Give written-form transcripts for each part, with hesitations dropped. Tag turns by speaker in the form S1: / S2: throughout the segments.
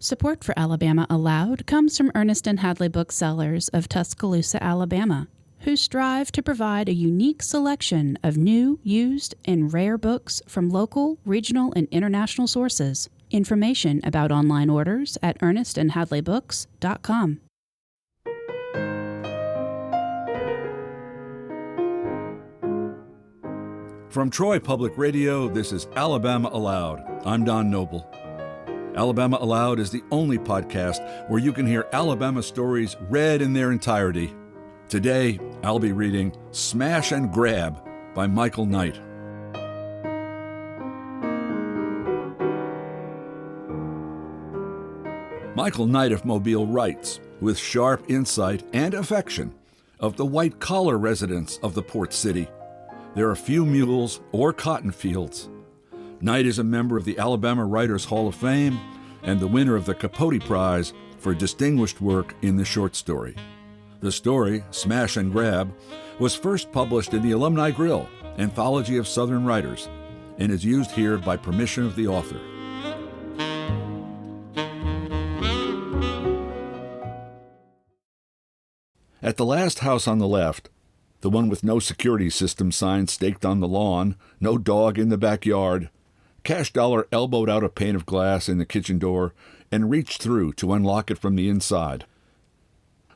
S1: Support for Alabama Aloud comes from Ernest and Hadley Booksellers of Tuscaloosa, Alabama, who strive to provide a unique selection of new, used, and rare books from local, regional, and international sources. Information about online orders at ernestandhadleybooks.com.
S2: From Troy Public Radio, this is Alabama Aloud. I'm Don Noble. Alabama Aloud is the only podcast where you can hear Alabama stories read in their entirety. Today, I'll be reading Smash and Grab by Michael Knight. Michael Knight of Mobile writes, with sharp insight and affection, of the white-collar residents of the port city. There are few mules or cotton fields. Knight is a member of the Alabama Writers Hall of Fame and the winner of the Capote Prize for distinguished work in the short story. The story, Smash and Grab, was first published in the Alumni Grill, Anthology of Southern Writers, and is used here by permission of the author. At the last house on the left, the one with no security system sign staked on the lawn, no dog in the backyard, Cash Dollar elbowed out a pane of glass in the kitchen door and reached through to unlock it from the inside.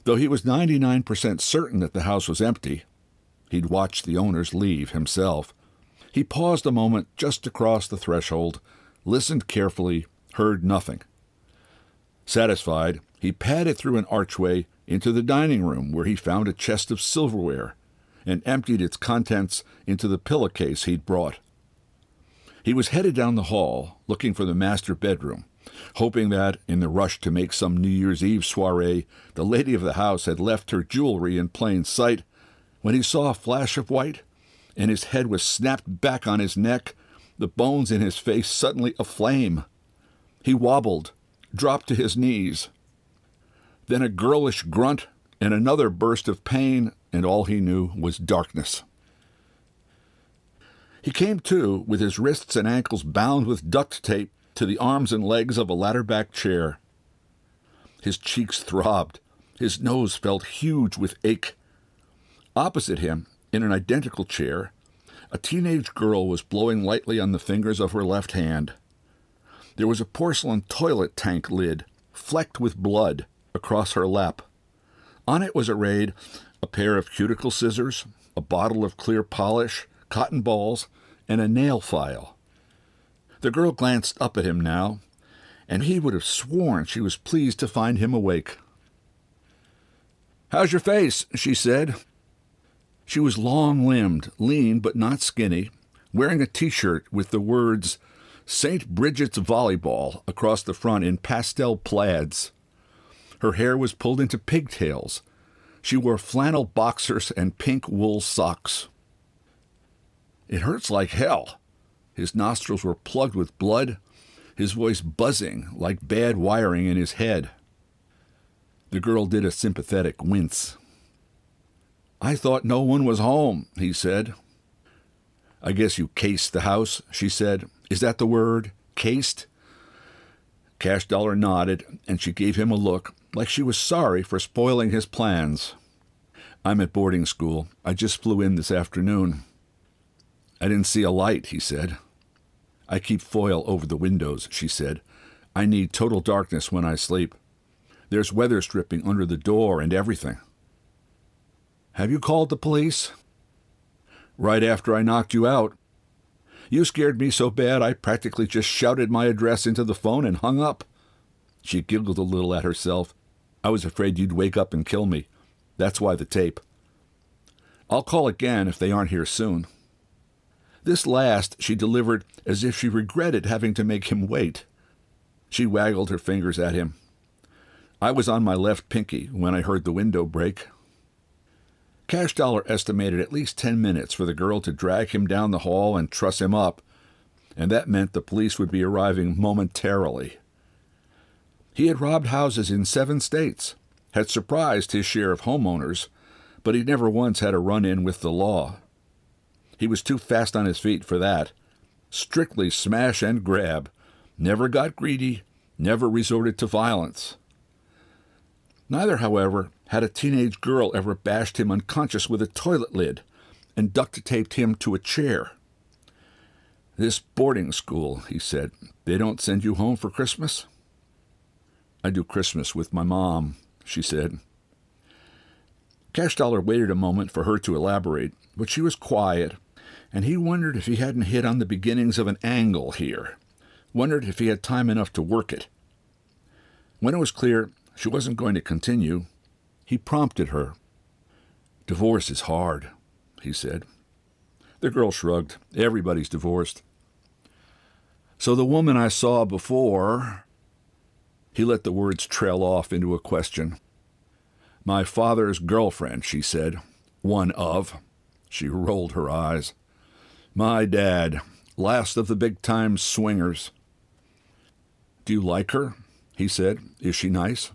S2: Though he was 99% certain that the house was empty, he'd watched the owners leave himself. He paused a moment just across the threshold, listened carefully, heard nothing. Satisfied, he padded through an archway into the dining room where he found a chest of silverware and emptied its contents into the pillowcase he'd brought. He was headed down the hall, looking for the master bedroom, hoping that, in the rush to make some New Year's Eve soiree, the lady of the house had left her jewelry in plain sight, when he saw a flash of white, and his head was snapped back on his neck, the bones in his face suddenly aflame. He wobbled, dropped to his knees. Then a girlish grunt and another burst of pain, and all he knew was darkness. He came to with his wrists and ankles bound with duct tape to the arms and legs of a ladder-back chair. His cheeks throbbed. His nose felt huge with ache. Opposite him, in an identical chair, a teenage girl was blowing lightly on the fingers of her left hand. There was a porcelain toilet tank lid, flecked with blood, across her lap. On it was arrayed a pair of cuticle scissors, a bottle of clear polish, cotton balls, and a nail file. The girl glanced up at him now, and he would have sworn she was pleased to find him awake. "How's your face?" she said. She was long-limbed, lean but not skinny, wearing a T-shirt with the words St. Bridget's Volleyball across the front in pastel plaids. Her hair was pulled into pigtails. She wore flannel boxers and pink wool socks. "It hurts like hell." His nostrils were plugged with blood, his voice buzzing like bad wiring in his head. The girl did a sympathetic wince. "I thought no one was home," he said. "I guess you cased the house," she said. "Is that the word? Cased?" Cash Dollar nodded, and she gave him a look like she was sorry for spoiling his plans. "I'm at boarding school. I just flew in this afternoon." "I didn't see a light," he said. "I keep foil over the windows," she said. "I need total darkness when I sleep. There's weather stripping under the door and everything." "Have you called the police?" "Right after I knocked you out. You scared me so bad I practically just shouted my address into the phone and hung up." She giggled a little at herself. "I was afraid you'd wake up and kill me. That's why the tape. I'll call again if they aren't here soon." This last she delivered as if she regretted having to make him wait. She waggled her fingers at him. "I was on my left pinky when I heard the window break." Cash Dollar estimated at least 10 minutes for the girl to drag him down the hall and truss him up, and that meant the police would be arriving momentarily. He had robbed houses in 7 states, had surprised his share of homeowners, but he'd never once had a run-in with the law. He was too fast on his feet for that. Strictly smash and grab. Never got greedy, never resorted to violence. Neither, however, had a teenage girl ever bashed him unconscious with a toilet lid and duct-taped him to a chair. "This boarding school," he said, "they don't send you home for Christmas?" "I do Christmas with my mom," she said. Cash Dollar waited a moment for her to elaborate, but she was quiet, and he wondered if he hadn't hit on the beginnings of an angle here, wondered if he had time enough to work it. When it was clear she wasn't going to continue, he prompted her. "Divorce is hard," he said. The girl shrugged. "Everybody's divorced." "So the woman I saw before—" He let the words trail off into a question. "My father's girlfriend," she said. "One of." She rolled her eyes. "My dad, last of the big-time swingers." "Do you like her?" he said. "Is she nice?"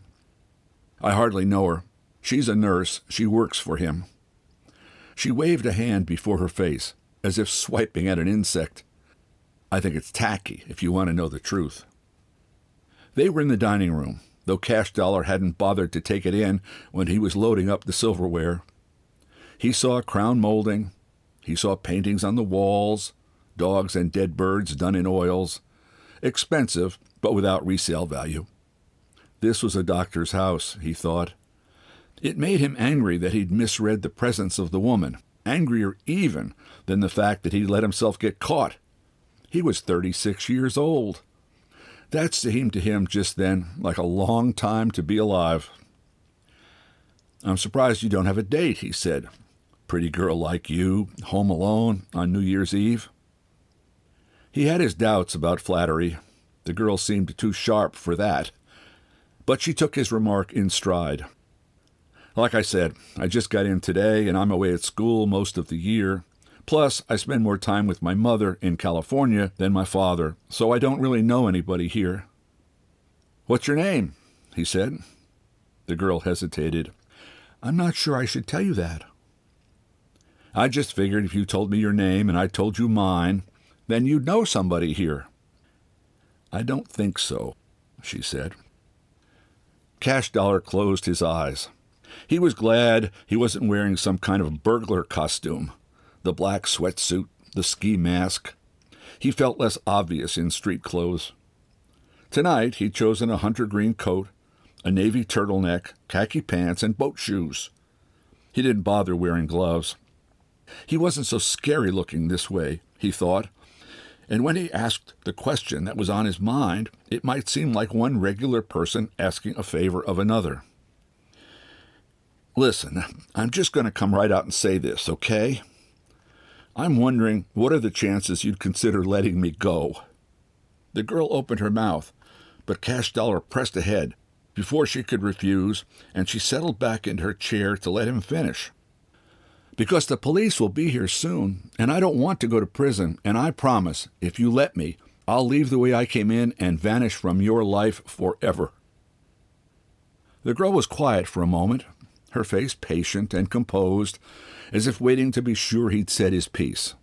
S2: "I hardly know her. She's a nurse. She works for him." She waved a hand before her face, as if swiping at an insect. "I think it's tacky, if you want to know the truth." They were in the dining room, though Cash Dollar hadn't bothered to take it in when he was loading up the silverware. He saw crown molding. He saw paintings on the walls, dogs and dead birds done in oils. Expensive, but without resale value. This was a doctor's house, he thought. It made him angry that he'd misread the presence of the woman, angrier even than the fact that he'd let himself get caught. He was 36 years old. That seemed to him just then like a long time to be alive. "I'm surprised you don't have a date," he said. "Pretty girl like you, home alone on New Year's Eve." He had his doubts about flattery. The girl seemed too sharp for that. But she took his remark in stride. "Like I said, I just got in today, and I'm away at school most of the year. Plus, I spend more time with my mother in California than my father, so I don't really know anybody here." "What's your name?" he said. The girl hesitated. "I'm not sure I should tell you that." "I just figured if you told me your name and I told you mine, then you'd know somebody here." "I don't think so," she said. Cash Dollar closed his eyes. He was glad he wasn't wearing some kind of burglar costume. The black sweatsuit, the ski mask. He felt less obvious in street clothes. Tonight he'd chosen a hunter green coat, a navy turtleneck, khaki pants, and boat shoes. He didn't bother wearing gloves. He wasn't so scary looking this way, he thought, and when he asked the question that was on his mind, it might seem like one regular person asking a favor of another. "Listen, I'm just going to come right out and say this, okay? I'm wondering, what are the chances you'd consider letting me go?" The girl opened her mouth, but Cash Dollar pressed ahead before she could refuse, and she settled back into her chair to let him finish. "Because the police will be here soon, and I don't want to go to prison, and I promise, if you let me, I'll leave the way I came in and vanish from your life forever." The girl was quiet for a moment, her face patient and composed, as if waiting to be sure he'd said his piece.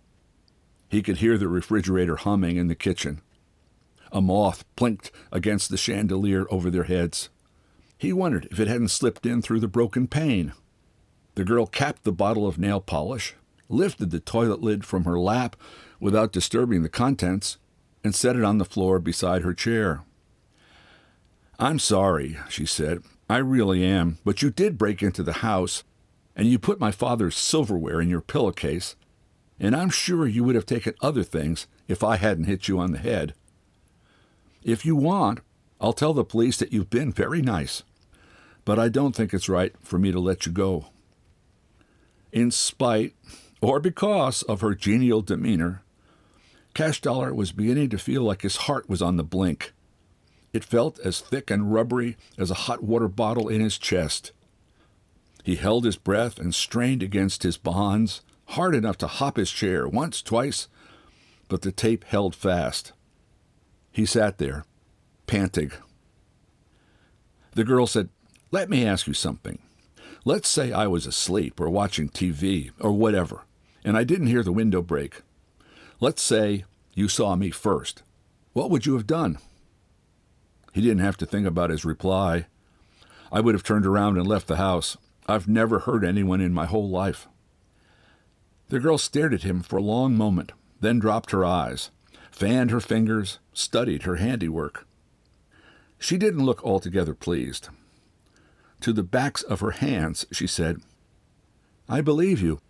S2: He could hear the refrigerator humming in the kitchen. A moth blinked against the chandelier over their heads. He wondered if it hadn't slipped in through the broken pane. The girl capped the bottle of nail polish, lifted the toilet lid from her lap without disturbing the contents, and set it on the floor beside her chair. "I'm sorry," she said. "I really am, but you did break into the house, and you put my father's silverware in your pillowcase, and I'm sure you would have taken other things if I hadn't hit you on the head. If you want, I'll tell the police that you've been very nice, but I don't think it's right for me to let you go." In spite, or because, of her genial demeanor, Cash Dollar was beginning to feel like his heart was on the blink. It felt as thick and rubbery as a hot water bottle in his chest. He held his breath and strained against his bonds, hard enough to hop his chair once, twice, but the tape held fast. He sat there, panting. The girl said, "Let me ask you something. Let's say I was asleep or watching TV or whatever, and I didn't hear the window break. Let's say you saw me first. What would you have done?" He didn't have to think about his reply. I would have turned around and left the house. I've never hurt anyone in my whole life. The girl stared at him for a long moment, then dropped her eyes, fanned her fingers, studied her handiwork. She didn't look altogether pleased. To the backs of her hands, she said, "I believe you."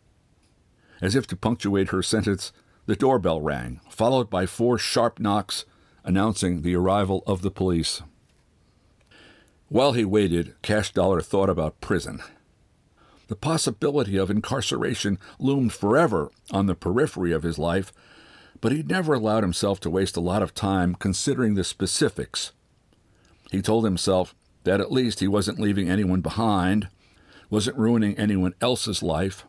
S2: As if to punctuate her sentence, the doorbell rang, followed by 4 sharp knocks announcing the arrival of the police. While he waited, Cash Dollar thought about prison. The possibility of incarceration loomed forever on the periphery of his life, but he'd never allowed himself to waste a lot of time considering the specifics. He told himself that at least he wasn't leaving anyone behind, wasn't ruining anyone else's life,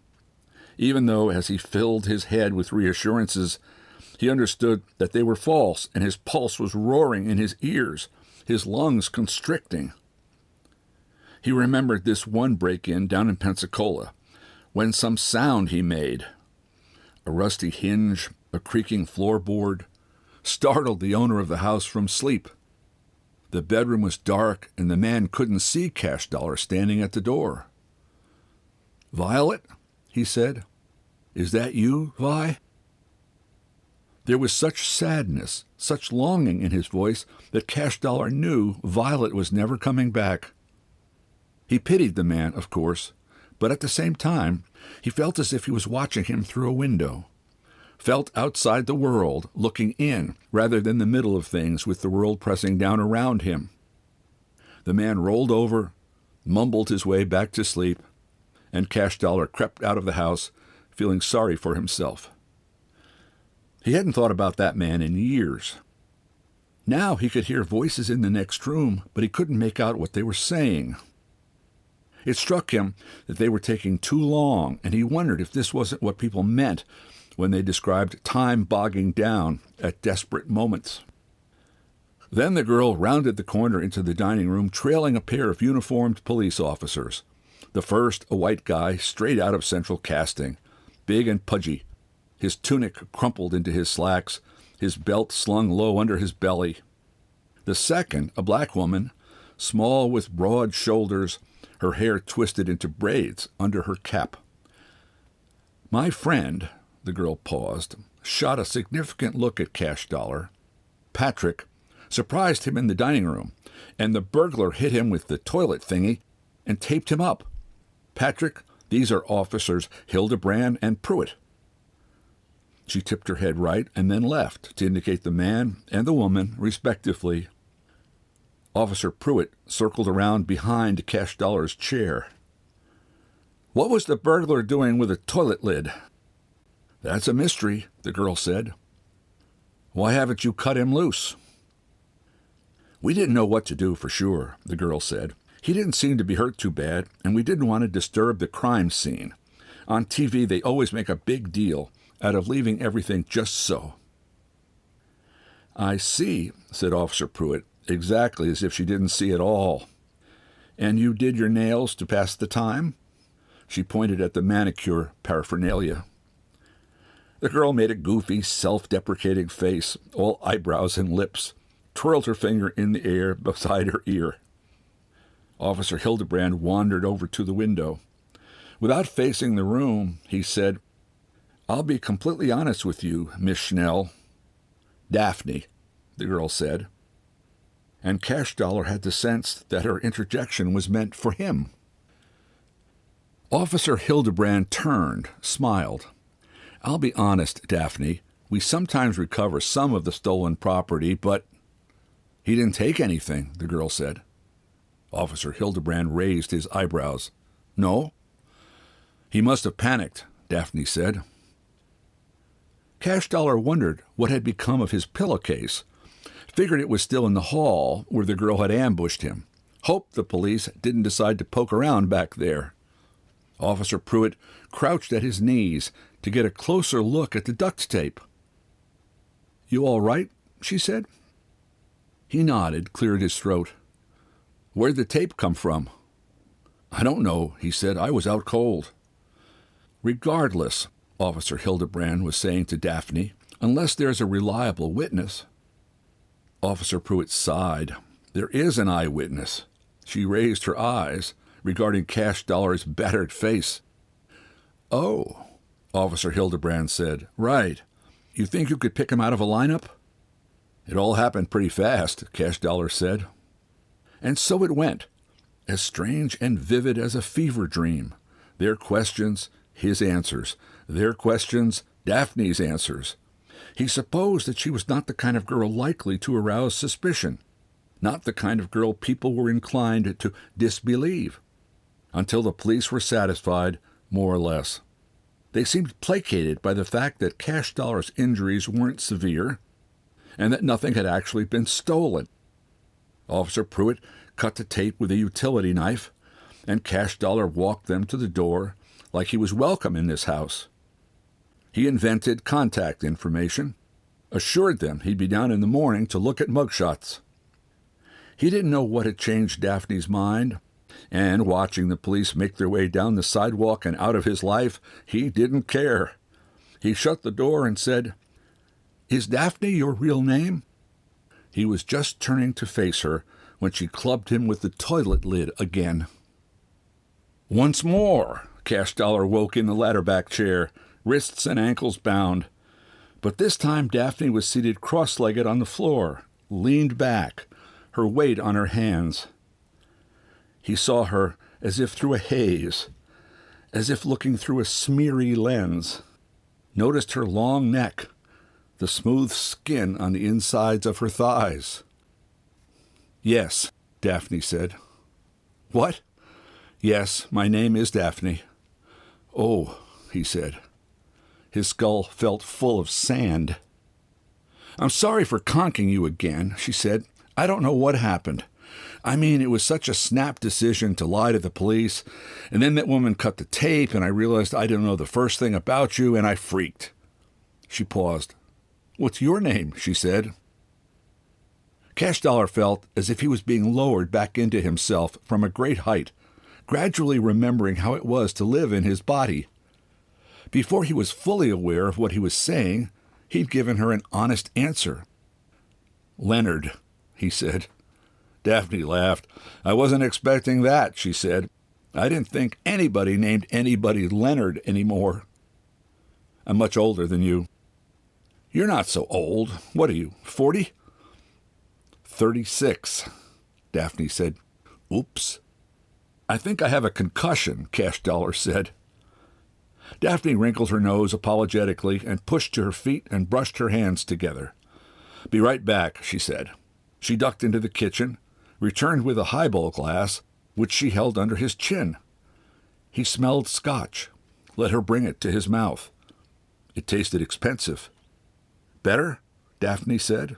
S2: even though as he filled his head with reassurances, he understood that they were false and his pulse was roaring in his ears, his lungs constricting. He remembered this one break-in down in Pensacola, when some sound he made, a rusty hinge, a creaking floorboard, startled the owner of the house from sleep. The bedroom was dark, and the man couldn't see Cash Dollar standing at the door. "Violet," he said, "is that you, Vi?" There was such sadness, such longing in his voice that Cash Dollar knew Violet was never coming back. He pitied the man, of course, but at the same time, he felt as if he was watching him through a window, felt outside the world, looking in, rather than the middle of things with the world pressing down around him. The man rolled over, mumbled his way back to sleep, and Cash Dollar crept out of the house, feeling sorry for himself. He hadn't thought about that man in years. Now he could hear voices in the next room, but he couldn't make out what they were saying. It struck him that they were taking too long, and he wondered if this wasn't what people meant when they described time bogging down at desperate moments. Then the girl rounded the corner into the dining room, trailing a pair of uniformed police officers. The first, a white guy, straight out of Central Casting, big and pudgy, his tunic crumpled into his slacks, his belt slung low under his belly. The second, a black woman, small with broad shoulders, her hair twisted into braids under her cap. My friend, the girl paused, shot a significant look at Cash Dollar. Patrick surprised him in the dining room, and the burglar hit him with the toilet thingy and taped him up. Patrick, these are Officers Hildebrand and Pruitt. She tipped her head right and then left to indicate the man and the woman, respectively. Officer Pruitt circled around behind Cash Dollar's chair. "What was the burglar doing with a toilet lid?" "That's a mystery," the girl said. "Why haven't you cut him loose?" "We didn't know what to do for sure," the girl said. "He didn't seem to be hurt too bad, and we didn't want to disturb the crime scene. On TV, they always make a big deal out of leaving everything just so." "I see," said Officer Pruitt, exactly as if she didn't see at all. "And you did your nails to pass the time?" She pointed at the manicure paraphernalia. The girl made a goofy, self-deprecating face, all eyebrows and lips, twirled her finger in the air beside her ear. Officer Hildebrand wandered over to the window. Without facing the room, he said, "I'll be completely honest with you, Miss Schnell." "Daphne," the girl said. And Cash Dollar had the sense that her interjection was meant for him. Officer Hildebrand turned, smiled. "I'll be honest, Daphne. We sometimes recover some of the stolen property, but—" "He didn't take anything," the girl said. Officer Hildebrand raised his eyebrows. "No?" "He must have panicked," Daphne said. Cash Dollar wondered what had become of his pillowcase, figured it was still in the hall where the girl had ambushed him, hoped the police didn't decide to poke around back there. Officer Pruitt crouched at his knees to get a closer look at the duct tape. "You all right?" she said. He nodded, cleared his throat. "Where'd the tape come from?" "I don't know," he said. "I was out cold." "Regardless," Officer Hildebrand was saying to Daphne, "unless there's a reliable witness." Officer Pruitt sighed. There is an eyewitness. She raised her eyes, regarding Cash Dollar's battered face. Oh, Officer Hildebrand said. Right. You think you could pick him out of a lineup? It all happened pretty fast, Cash Dollar said. And so it went, as strange and vivid as a fever dream. Their questions, his answers. Their questions, Daphne's answers. He supposed that she was not the kind of girl likely to arouse suspicion, not the kind of girl people were inclined to disbelieve, until the police were satisfied, more or less. They seemed placated by the fact that Cash Dollar's injuries weren't severe, and that nothing had actually been stolen. Officer Pruitt cut the tape with a utility knife, and Cash Dollar walked them to the door like he was welcome in this house. He invented contact information, assured them he'd be down in the morning to look at mugshots. He didn't know what had changed Daphne's mind, and watching the police make their way down the sidewalk and out of his life, he didn't care. He shut the door and said, "Is Daphne your real name?" He was just turning to face her when she clubbed him with the toilet lid again. Once more, Cash Dollar woke in the ladder-back chair, wrists and ankles bound. But this time Daphne was seated cross-legged on the floor, leaned back, her weight on her hands. He saw her as if through a haze, as if looking through a smeary lens, noticed her long neck, the smooth skin on the insides of her thighs. "Yes," Daphne said. "What?" "Yes, my name is Daphne." "Oh," he said. His skull felt full of sand. "I'm sorry for conking you again," she said. "I don't know what happened. I mean, it was such a snap decision to lie to the police, and then that woman cut the tape, and I realized I didn't know the first thing about you, and I freaked." She paused. "What's your name?" she said. Cash Dollar felt as if he was being lowered back into himself from a great height, gradually remembering how it was to live in his body. Before he was fully aware of what he was saying, he'd given her an honest answer. "Leonard," he said. Daphne laughed. "I wasn't expecting that," she said. "I didn't think anybody named anybody Leonard anymore." "I'm much older than you." "You're not so old. What are you, 40? 36, Daphne said. "Oops." "I think I have a concussion," Cash Dollar said. Daphne wrinkled her nose apologetically and pushed to her feet and brushed her hands together. "Be right back," she said. She ducked into the kitchen, returned with a highball glass, which she held under his chin. He smelled scotch, let her bring it to his mouth. It tasted expensive. "Better?" Daphne said.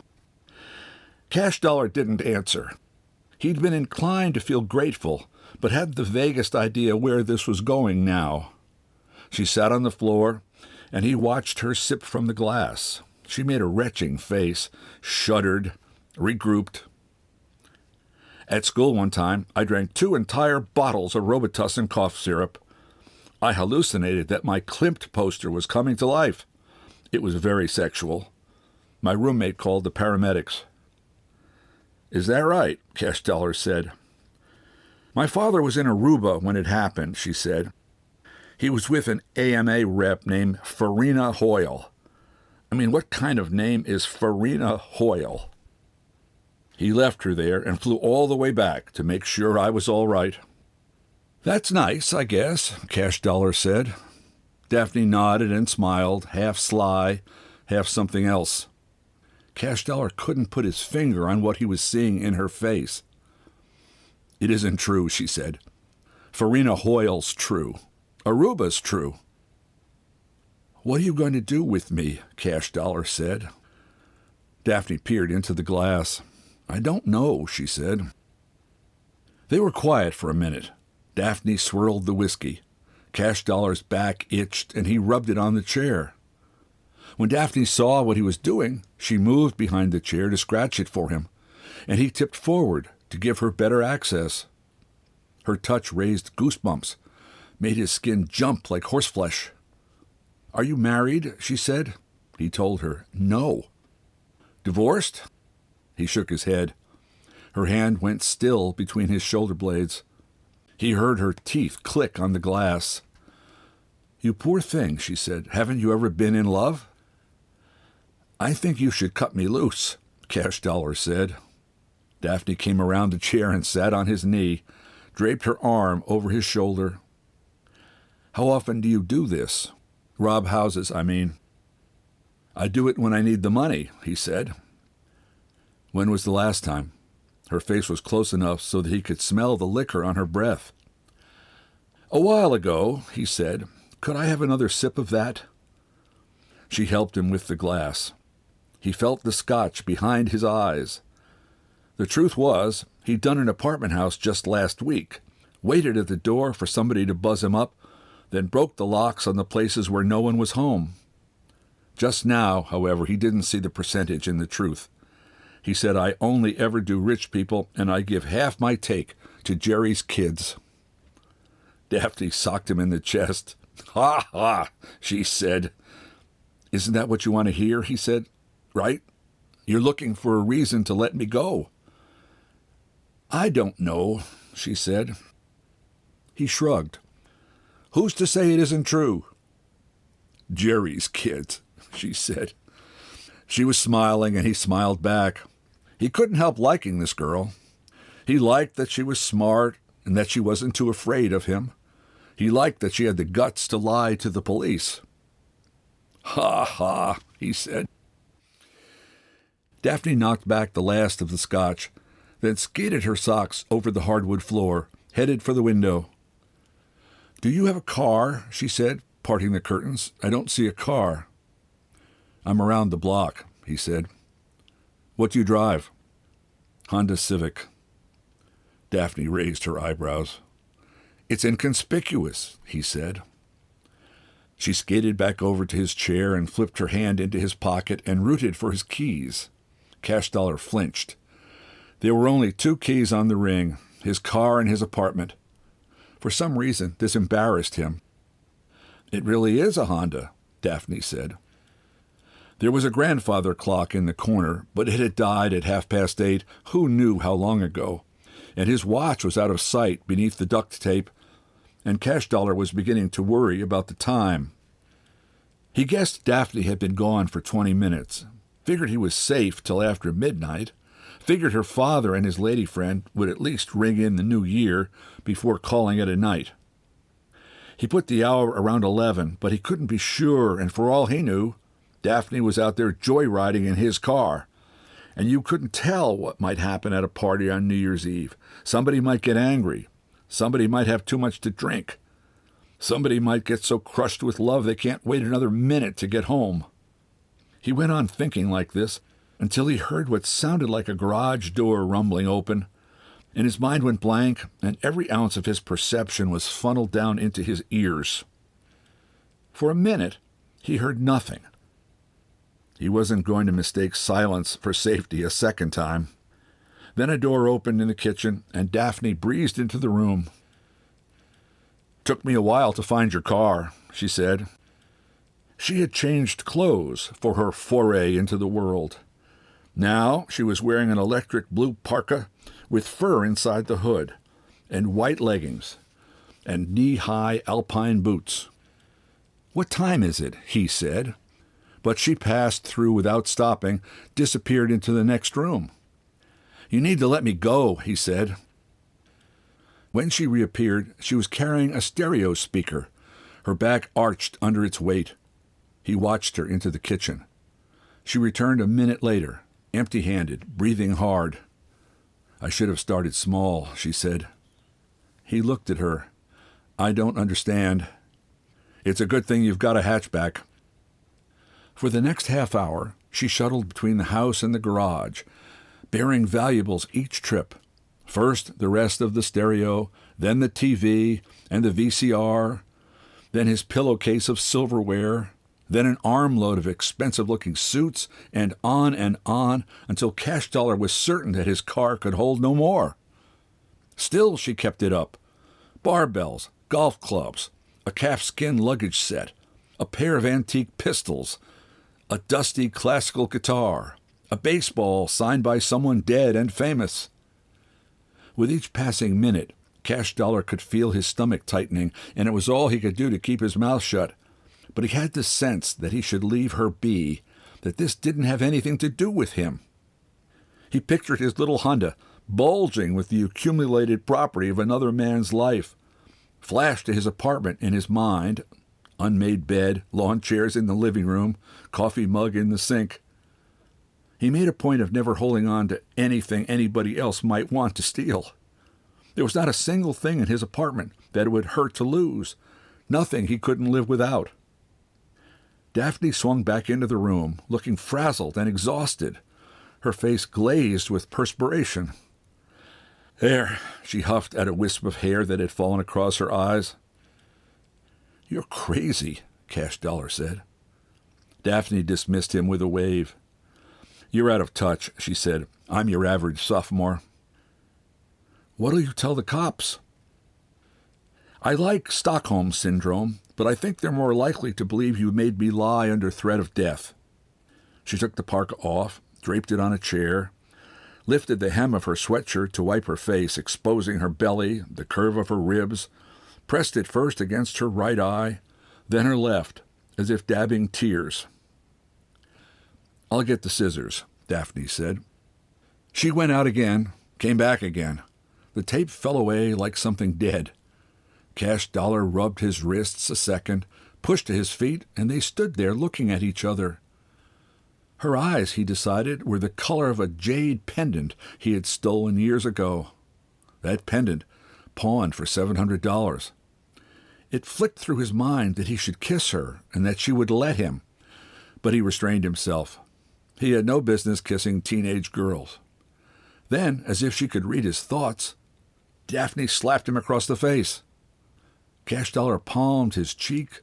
S2: Cash Dollar didn't answer. He'd been inclined to feel grateful, but had the vaguest idea where this was going now. She sat on the floor, and he watched her sip from the glass. She made a retching face, shuddered, regrouped. "At school one time, I drank 2 entire bottles of Robitussin cough syrup. I hallucinated that my Klimt poster was coming to life. It was very sexual. My roommate called the paramedics." "Is that right?" Cash Dollar said. "My father was in Aruba when it happened," she said. "He was with an AMA rep named Farina Hoyle. I mean, what kind of name is Farina Hoyle?" He left her there and flew all the way back to make sure I was all right. "That's nice, I guess," Cash Dollar said. Daphne nodded and smiled, half sly, half something else. Cash Dollar couldn't put his finger on what he was seeing in her face. "It isn't true," she said. "Farina Hoyle's true. Aruba's true." "What are you going to do with me?" Cash Dollar said. Daphne peered into the glass. "I don't know," she said. They were quiet for a minute. Daphne swirled the whiskey. Cash Dollar's back itched, and he rubbed it on the chair. When Daphne saw what he was doing, she moved behind the chair to scratch it for him, and he tipped forward to give her better access. Her touch raised goosebumps, made his skin jump like horseflesh. "Are you married?" she said. He told her, "No." "Divorced?" He shook his head. Her hand went still between his shoulder blades. He heard her teeth click on the glass. "You poor thing," she said. "Haven't you ever been in love?" "I think you should cut me loose," Cash Dollar said. Daphne came around the chair and sat on his knee, draped her arm over his shoulder. "How often do you do this? Rob houses, I mean." "I do it when I need the money," he said. "When was the last time?" Her face was close enough so that he could smell the liquor on her breath. "A while ago," he said. "Could I have another sip of that?" She helped him with the glass. He felt the scotch behind his eyes. The truth was, he'd done an apartment house just last week, waited at the door for somebody to buzz him up, then broke the locks on the places where no one was home. Just now, however, he didn't see the percentage in the truth. He said, "I only ever do rich people, and I give half my take to Jerry's kids." Daphne socked him in the chest. "Ha ha," she said. "Isn't that what you want to hear?" he said. "Right? You're looking for a reason to let me go." "I don't know," she said. He shrugged. "Who's to say it isn't true?" "Jerry's kids," she said. She was smiling, and he smiled back. He couldn't help liking this girl. He liked that she was smart and that she wasn't too afraid of him. He liked that she had the guts to lie to the police. "Ha ha," he said. Daphne knocked back the last of the scotch, then skated her socks over the hardwood floor, headed for the window. "Do you have a car?" she said, parting the curtains. "I don't see a car." "I'm around the block," he said. "What do you drive?" "Honda Civic." Daphne raised her eyebrows. "It's inconspicuous," he said. She skated back over to his chair and flipped her hand into his pocket and rooted for his keys. Cash Dollar flinched. There were only 2 keys on the ring, his car and his apartment. For some reason, this embarrassed him. "It really is a Honda," Daphne said. There was a grandfather clock in the corner, but it had died at 8:30, who knew how long ago, and his watch was out of sight beneath the duct tape, and Cash Dollar was beginning to worry about the time. He guessed Daphne had been gone for 20 minutes, figured he was safe till after midnight, figured her father and his lady friend would at least ring in the new year before calling it a night. He put the hour around 11, but he couldn't be sure, and for all he knew, Daphne was out there joyriding in his car, and you couldn't tell what might happen at a party on New Year's Eve. Somebody might get angry. Somebody might have too much to drink. Somebody might get so crushed with love they can't wait another minute to get home. He went on thinking like this until he heard what sounded like a garage door rumbling open, and his mind went blank, and every ounce of his perception was funneled down into his ears. For a minute, he heard nothing. He wasn't going to mistake silence for safety a second time. Then a door opened in the kitchen, and Daphne breezed into the room. "Took me a while to find your car," she said. She had changed clothes for her foray into the world. Now she was wearing an electric blue parka with fur inside the hood, and white leggings, and knee-high alpine boots. "What time is it?" he said. But she passed through without stopping, disappeared into the next room. "You need to let me go," he said. When she reappeared, she was carrying a stereo speaker, her back arched under its weight. He watched her into the kitchen. She returned a minute later, empty-handed, breathing hard. "I should have started small," she said. He looked at her. "I don't understand." "It's a good thing you've got a hatchback." For the next half hour, she shuttled between the house and the garage, bearing valuables each trip. First, the rest of the stereo, then the TV and the VCR, then his pillowcase of silverware, then an armload of expensive-looking suits, and on until Cash Dollar was certain that his car could hold no more. Still she kept it up. Barbells, golf clubs, a calfskin luggage set, a pair of antique pistols, a dusty classical guitar, a baseball signed by someone dead and famous. With each passing minute, Cash Dollar could feel his stomach tightening, and it was all he could do to keep his mouth shut. But he had the sense that he should leave her be, that this didn't have anything to do with him. He pictured his little Honda, bulging with the accumulated property of another man's life, flashed to his apartment in his mind, unmade bed, lawn chairs in the living room, coffee mug in the sink. He made a point of never holding on to anything anybody else might want to steal. There was not a single thing in his apartment that it would hurt to lose, nothing he couldn't live without. Daphne swung back into the room, looking frazzled and exhausted, her face glazed with perspiration. "There," she huffed at a wisp of hair that had fallen across her eyes. "You're crazy," Cash Dollar said. Daphne dismissed him with a wave. "You're out of touch," she said. "I'm your average sophomore." "What'll you tell the cops?" "I like Stockholm Syndrome, but I think they're more likely to believe you made me lie under threat of death." She took the parka off, draped it on a chair, lifted the hem of her sweatshirt to wipe her face, exposing her belly, the curve of her ribs, pressed it first against her right eye, then her left, as if dabbing tears. "I'll get the scissors," Daphne said. She went out again, came back again. The tape fell away like something dead. Cash Dollar rubbed his wrists a second, pushed to his feet, and they stood there looking at each other. Her eyes, he decided, were the color of a jade pendant he had stolen years ago. That pendant, pawned for $700. It flicked through his mind that he should kiss her and that she would let him, but he restrained himself. He had no business kissing teenage girls. Then, as if she could read his thoughts, Daphne slapped him across the face. Cash Dollar palmed his cheek,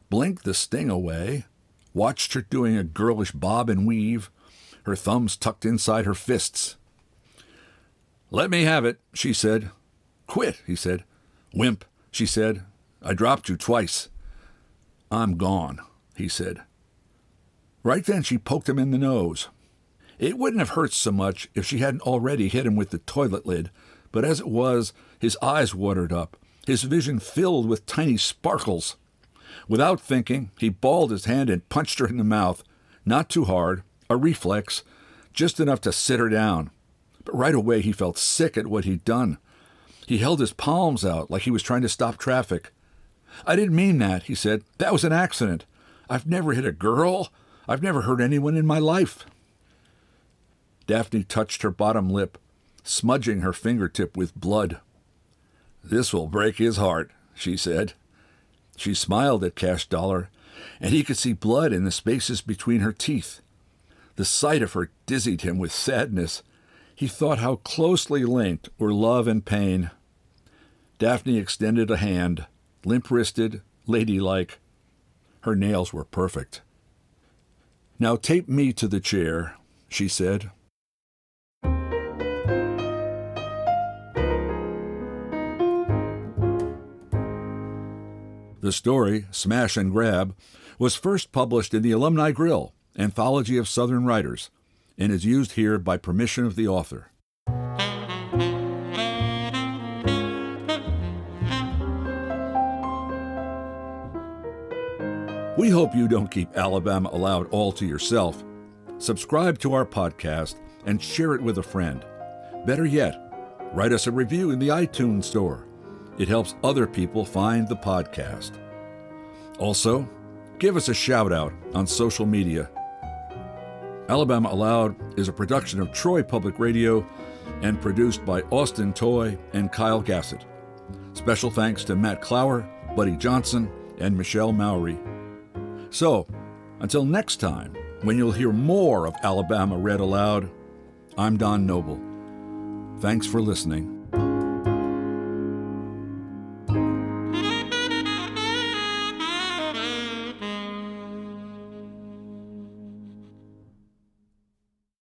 S2: blinked the sting away, watched her doing a girlish bob and weave, her thumbs tucked inside her fists. "Let me have it," she said. "Quit," he said. "Wimp," she said. "I dropped you twice." "I'm gone," he said. Right then she poked him in the nose. It wouldn't have hurt so much if she hadn't already hit him with the toilet lid, but as it was, his eyes watered up, his vision filled with tiny sparkles. Without thinking, he balled his hand and punched her in the mouth, not too hard, a reflex, just enough to sit her down. But right away he felt sick at what he'd done. He held his palms out like he was trying to stop traffic. "I didn't mean that," he said. "That was an accident. I've never hit a girl. I've never hurt anyone in my life." Daphne touched her bottom lip, smudging her fingertip with blood. "This will break his heart," she said. She smiled at Cash Dollar, and he could see blood in the spaces between her teeth. The sight of her dizzied him with sadness. He thought how closely linked were love and pain. Daphne extended a hand, limp-wristed, ladylike. Her nails were perfect. "Now tape me to the chair," she said. The story, Smash and Grab, was first published in the Alumni Grill, Anthology of Southern Writers, and is used here by permission of the author. We hope you don't keep Alabama Aloud all to yourself. Subscribe to our podcast and share it with a friend. Better yet, write us a review in the iTunes store. It helps other people find the podcast. Also, give us a shout-out on social media. Alabama Aloud is a production of Troy Public Radio and produced by Austin Toy and Kyle Gassett. Special thanks to Matt Clower, Buddy Johnson, and Michelle Mowry. So, until next time, when you'll hear more of Alabama Read Aloud, I'm Don Noble. Thanks for listening.